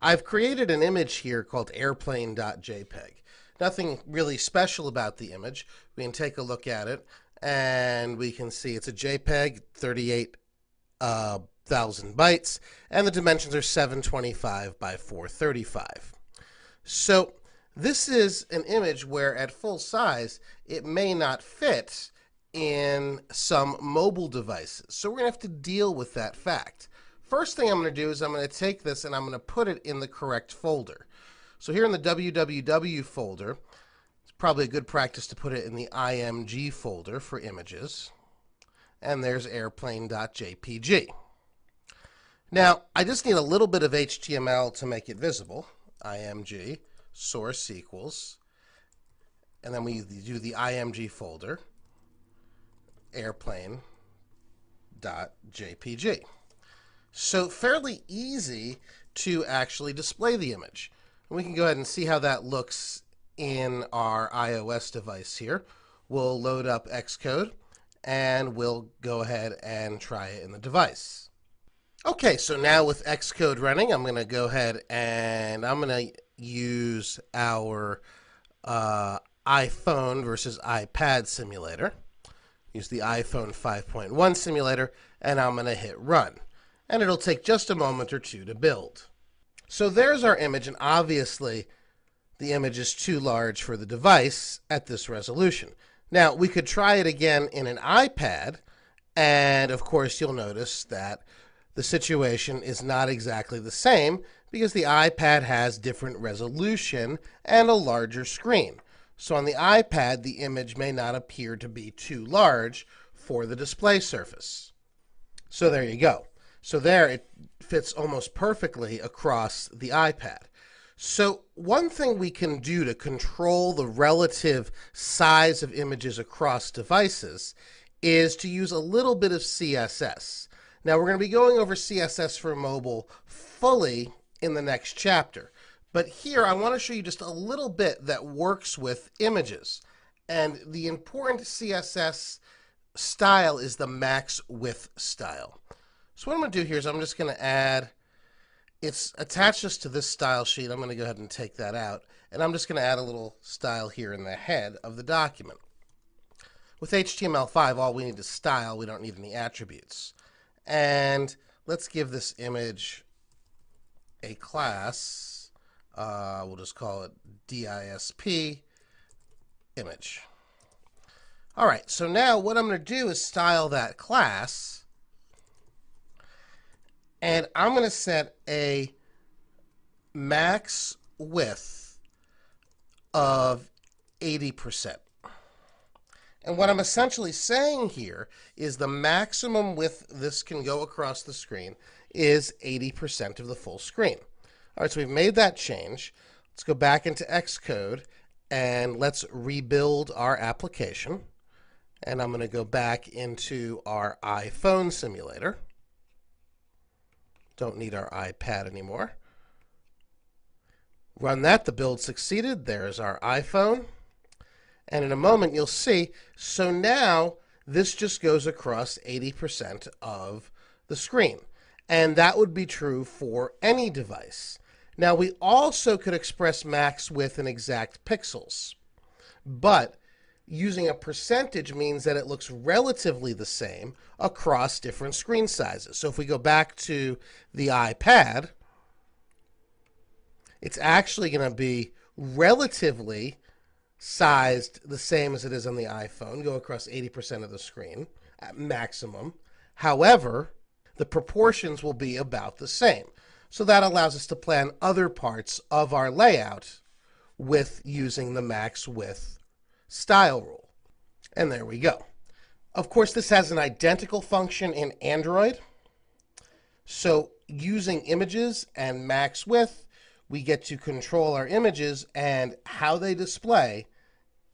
I've created an image here called airplane.jpg. Nothing really special about the image. We can take a look at it, and we can see it's a JPEG, 38,000 bytes, and the dimensions are 725 by 435. So this is an image where at full size, it may not fit in some mobile devices. So we're going to have to deal with that fact. First thing I'm going to do is I'm going to take this and I'm going to put it in the correct folder. So here in the www folder, it's probably a good practice to put it in the img folder for images. And there's airplane.jpg. Now, I just need a little bit of HTML to make it visible. img source equals, and then we do the img folder, airplane.jpg. So fairly easy to actually display the image. And we can go ahead and see how that looks in our iOS device here. We'll load up Xcode, and we'll go ahead and try it in the device. Okay, so now with Xcode running, I'm going to go ahead and I'm going to use our iPhone versus iPad simulator. Use the iPhone 5.1 simulator, and I'm going to hit run. And it'll take just a moment or two to build. So there's our image, and obviously the image is too large for the device at this resolution. Now, we could try it again in an iPad, and of course you'll notice that the situation is not exactly the same because the iPad has different resolution and a larger screen. So on the iPad, the image may not appear to be too large for the display surface. So there you go. So there it fits almost perfectly across the iPad. So one thing we can do to control the relative size of images across devices is to use a little bit of CSS. Now we're going to be going over CSS for mobile fully in the next chapter. But here I want to show you just a little bit that works with images. And the important CSS style is the max width style. So what I'm going to do here is I'm just going to add, it's attached just to this style sheet. I'm going to go ahead and take that out. And I'm just going to add a little style here in the head of the document. With HTML5, all we need is style. We don't need any attributes. And let's give this image a class. We'll just call it DISP image. All right, so now what I'm going to do is style that class. And I'm going to set a max width of 80%. And what I'm essentially saying here is the maximum width this can go across the screen is 80% of the full screen. All right, so we've made that change. Let's go back into Xcode and let's rebuild our application. And I'm going to go back into our iPhone simulator. Don't need our iPad anymore. Run that. The build succeeded. There's our iPhone. And in a moment, you'll see, so now this just goes across 80% of the screen. And that would be true for any device. Now, we also could express max width in exact pixels. But using a percentage means that it looks relatively the same across different screen sizes. So if we go back to the iPad, it's actually going to be relatively sized the same as it is on the iPhone, go across 80% of the screen at maximum. However, the proportions will be about the same. So that allows us to plan other parts of our layout with using the max width style rule. And there we go. Of course, this has an identical function in Android. So using images and max width, we get to control our images and how they display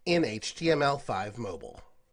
in HTML5 Mobile.